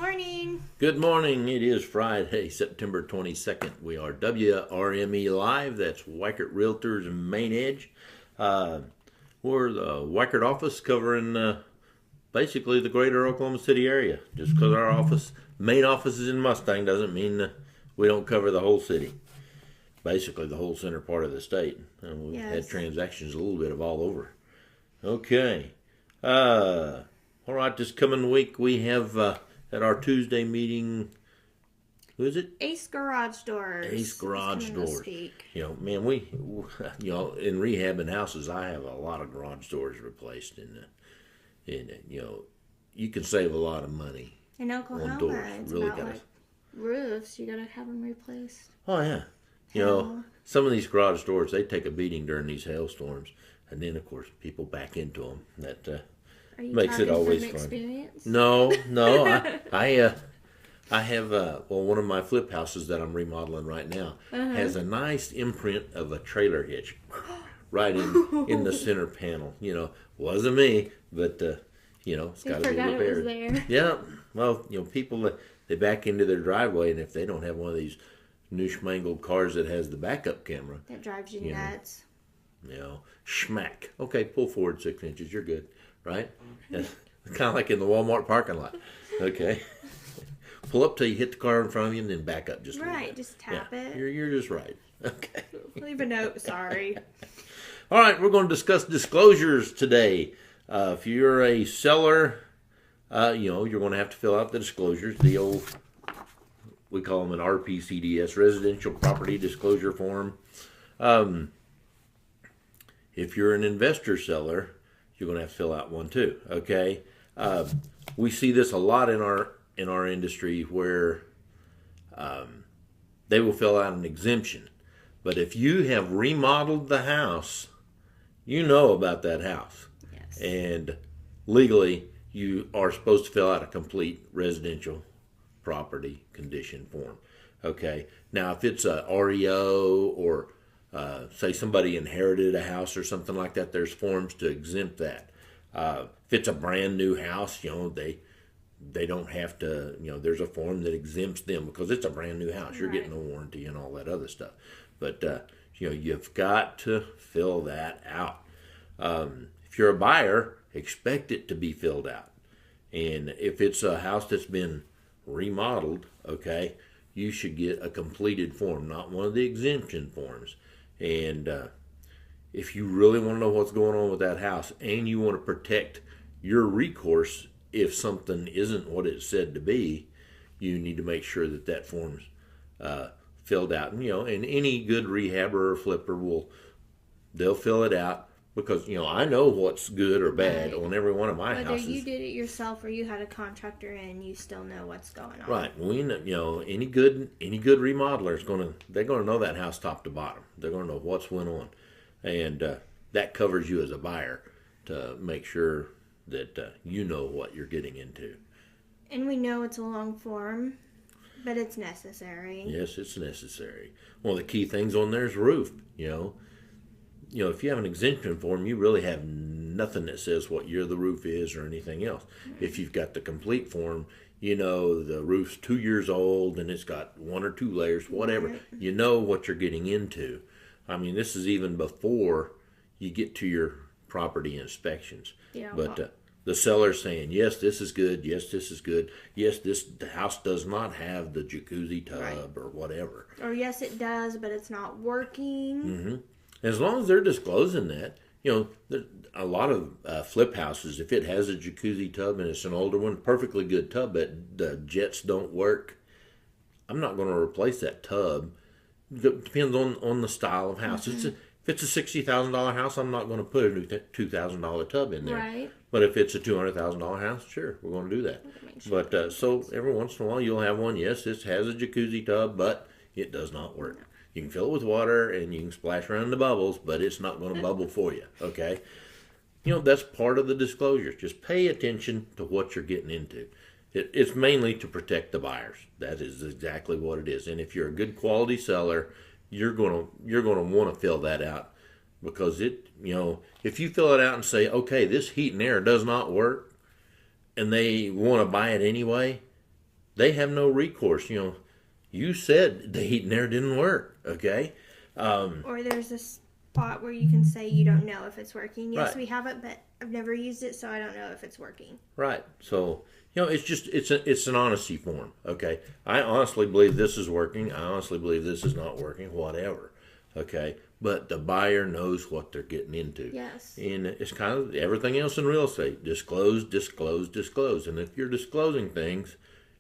Morning. Good morning. It is Friday, September 22nd. We are WRME Live. That's Weichert Realtors Main Edge. Uh, we're the Weichert office covering basically the greater Oklahoma City area. Just because our main office is in Mustang doesn't mean we don't cover the whole city. Basically the whole center part of the state. And we've had transactions a little bit of all over. Okay. All right, this coming week we have at our Tuesday meeting, who is it? Ace Garage Doors. Ace Garage Doors. Man, in rehabbing houses, I have a lot of garage doors replaced, and you can save a lot of money. In Oklahoma, it's really about like roofs. You gotta have them replaced. Oh yeah. Some of these garage doors, they take a beating during these hailstorms, and then of course people back into them. That makes it always fun. Experience? No, I have one of my flip houses that I'm remodeling right now has a nice imprint of a trailer hitch right in the center panel. Wasn't me, but it's got to be repaired. It was there. Yeah, well, people they back into their driveway, and if they don't have one of these new schmangled cars that has the backup camera, that drives you nuts. Schmack. Okay, pull forward 6 inches. You're good. Right? Kind of like in the Walmart parking lot. Okay. Pull up till you hit the car in front of you and then back up just a little bit. Just tap it. You're just right. Okay. Leave a note, sorry. All right, we're going to discuss disclosures today. If you're a seller, you're going to have to fill out the disclosures, the old, we call them an RPCDS, Residential Property Disclosure Form. If you're an investor seller, you're going to have to fill out one too. Okay, we see this a lot in our industry where they will fill out an exemption, but if you have remodeled the house, you know about that house, and legally you are supposed to fill out a complete residential property condition form. Okay, now if it's a REO or say somebody inherited a house or something like that, there's forms to exempt that. If it's a brand new house, they don't have to, there's a form that exempts them because it's a brand new house. You're getting a warranty and all that other stuff. But, you've got to fill that out. If you're a buyer, expect it to be filled out. And if it's a house that's been remodeled, okay, you should get a completed form, not one of the exemption forms. And if you really want to know what's going on with that house and you want to protect your recourse if something isn't what it's said to be, you need to make sure that form's filled out. And any good rehabber or flipper they'll fill it out because, I know what's good or bad on every one of my houses. Whether you did it yourself or you had a contractor in, you still know what's going on. Right. Any good remodeler they're gonna know that house top to bottom. They're gonna know what's went on, and that covers you as a buyer to make sure that you know what you're getting into. And we know it's a long form, but it's necessary. Yes, it's necessary. One of the key things on there is roof. If you have an exemption form, you really have nothing that says what year the roof is or anything else. Mm-hmm. If you've got the complete form, the roof's 2 years old and it's got 1 or 2 layers, whatever. Right. You know what you're getting into. I mean, this is even before you get to your property inspections. Yeah. But the seller's saying, yes, this is good. Yes, this is good. Yes, the house does not have the jacuzzi tub or whatever. Or yes, it does, but it's not working. Mm-hmm. As long as they're disclosing that, a lot of flip houses, if it has a jacuzzi tub and it's an older one, perfectly good tub, but the jets don't work, I'm not going to replace that tub. It depends on the style of house. Mm-hmm. If it's a $60,000 house, I'm not going to put a new $2,000 tub in there. Right. But if it's a $200,000 house, sure, we're going to do that. But so every once in a while you'll have one, yes, this has a jacuzzi tub, but it does not work. You can fill it with water and you can splash around the bubbles, but it's not going to bubble for you, okay? That's part of the disclosure. Just pay attention to what you're getting into. It's mainly to protect the buyers. That is exactly what it is. And if you're a good quality seller, you're going to want to fill that out because if you fill it out and say, okay, this heat and air does not work, and they want to buy it anyway, they have no recourse. You said the heat in there didn't work, okay? Or there's a spot where you can say you don't know if it's working. Yes, Right. we have it, but I've never used it, so I don't know if it's working. Right. So, it's an honesty form, okay? I honestly believe this is working. I honestly believe this is not working, whatever, okay? But the buyer knows what they're getting into. Yes. And it's kind of everything else in real estate. Disclose, disclose, disclose. And if you're disclosing things,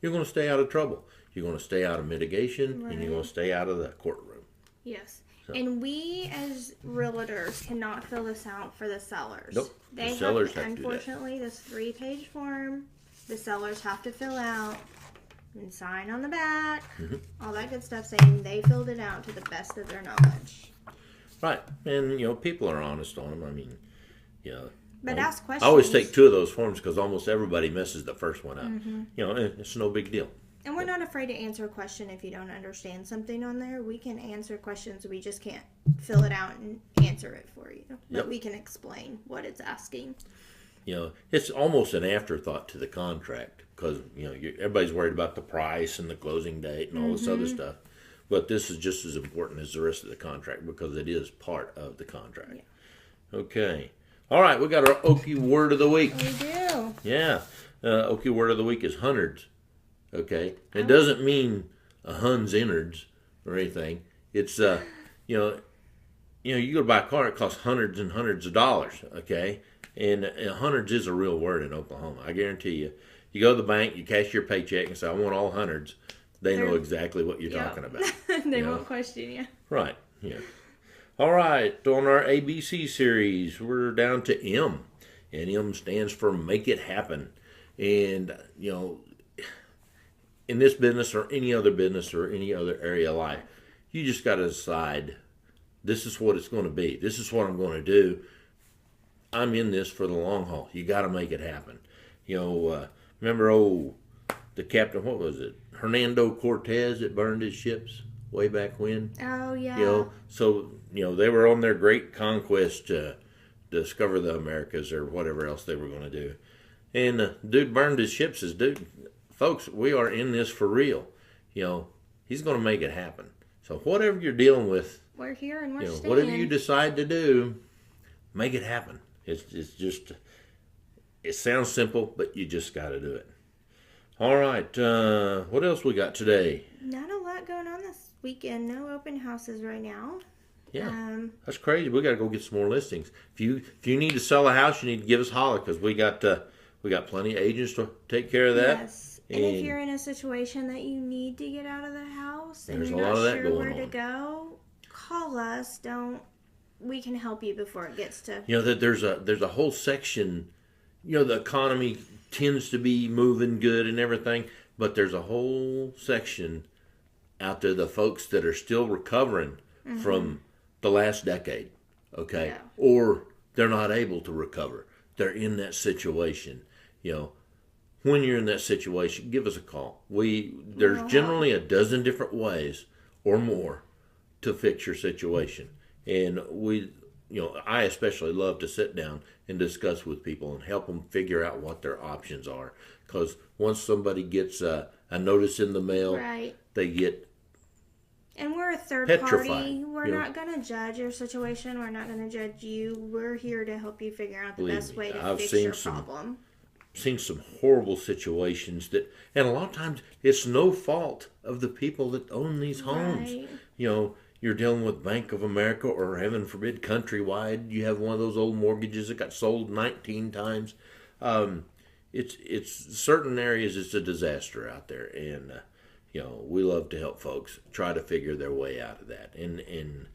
you're going to stay out of trouble. You're going to stay out of mitigation, and you're going to stay out of the courtroom. Yes. So. And we as realtors cannot fill this out for the sellers. Nope. They the sellers have to do that. Unfortunately, this 3-page form, the sellers have to fill out and sign on the back, all that good stuff saying they filled it out to the best of their knowledge. Right. And, people are honest on them. I mean, But ask questions. I always take 2 of those forms because almost everybody messes the first one up. It's no big deal. And we're not afraid to answer a question if you don't understand something on there. We can answer questions. We just can't fill it out and answer it for you. But we can explain what it's asking. It's almost an afterthought to the contract because, everybody's worried about the price and the closing date and all this other stuff. But this is just as important as the rest of the contract because it is part of the contract. Yeah. Okay. All right, we got our Okie word of the week. We do. Yeah. Okie word of the week is hundreds. Okay. It doesn't mean a Hun's innards or anything. It's, you go to buy a car, it costs hundreds and hundreds of dollars. Okay. And hundreds is a real word in Oklahoma. I guarantee you. You go to the bank, you cash your paycheck and say, I want all hundreds. They know exactly what you're talking about. They won't question you. Right. Yeah. All right. On our ABC series, we're down to M. And M stands for Make It Happen. And, in this business or any other business or any other area of life, you just got to decide, this is what it's going to be. This is what I'm going to do. I'm in this for the long haul. You got to make it happen. Remember, the captain, what was it? Hernando Cortez that burned his ships way back when. Oh, yeah. So, they were on their great conquest to discover the Americas or whatever else they were going to do. And dude burned his ships. Dude, folks, we are in this for real. He's going to make it happen. So whatever you're dealing with, we're here and we're staying. Whatever you decide to do, make it happen. It's just, it sounds simple, but you just got to do it. All right, what else we got today? Not a lot going on this weekend. No open houses right now. Yeah, that's crazy. We got to go get some more listings. If you need to sell a house, you need to give us a holler because we got plenty of agents to take care of that. Yes, and if you're in a situation that you need to get out of the house and there's you're a lot not of that sure going where on. to go, call us. We can help you before it gets to. That there's a whole section. The economy tends to be moving good and everything, but there's a whole section out there, the folks that are still recovering from the last decade, okay? Yeah. Or they're not able to recover. They're in that situation. When you're in that situation, give us a call. There's generally a dozen different ways or more to fix your situation. And I especially love to sit down and discuss with people and help them figure out what their options are. Because once somebody gets a notice in the mail, they get and we're a third petrified. Party. We're not going to judge your situation. We're not going to judge you. We're here to help you figure out the best way to fix your problem. I've seen some horrible situations and a lot of times it's no fault of the people that own these homes. Right. You're dealing with Bank of America or, heaven forbid, Countrywide. You have one of those old mortgages that got sold 19 times. It's certain areas. It's a disaster out there, and we love to help folks try to figure their way out of that. And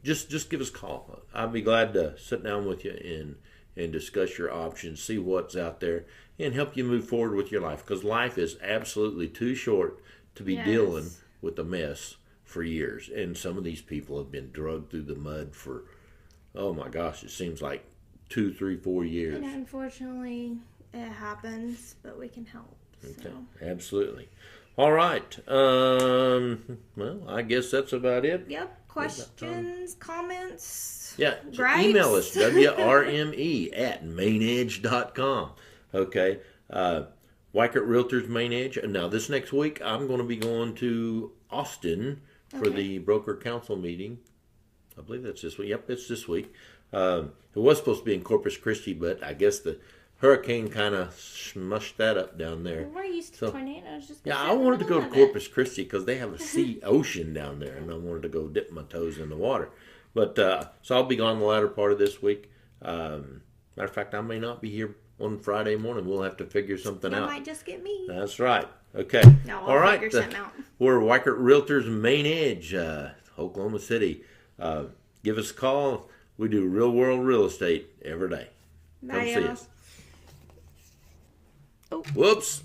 just give us a call. I'd be glad to sit down with you and discuss your options, see what's out there, and help you move forward with your life. Because life is absolutely too short to be dealing with a mess for years. And some of these people have been drugged through the mud for, oh my gosh, it seems like 2, 3, 4 years. And unfortunately, it happens, but we can help. Okay, absolutely. All right. Well, I guess that's about it. Yep. Questions, comments. Yeah. Gripes? Email us, WRME@mainedge.com. Okay. Weichert Realtors Main Edge. And now this next week, I'm going to be going to Austin for the broker council meeting. I believe that's this week. Yep, it's this week. It was supposed to be in Corpus Christi, but I guess the hurricane kind of smushed that up down there. We're used to tornadoes. Just yeah, I wanted to go to Corpus Christi because they have a ocean down there, and I wanted to go dip my toes in the water. But so I'll be gone the latter part of this week. Matter of fact, I may not be here on Friday morning. We'll have to figure something out. You might just get me. That's right. Okay. No, all right. Figure something out. We're Weichert Realtors Main Edge, Oklahoma City. Give us a call. We do real world real estate every day. Come see us. Oh. Whoops.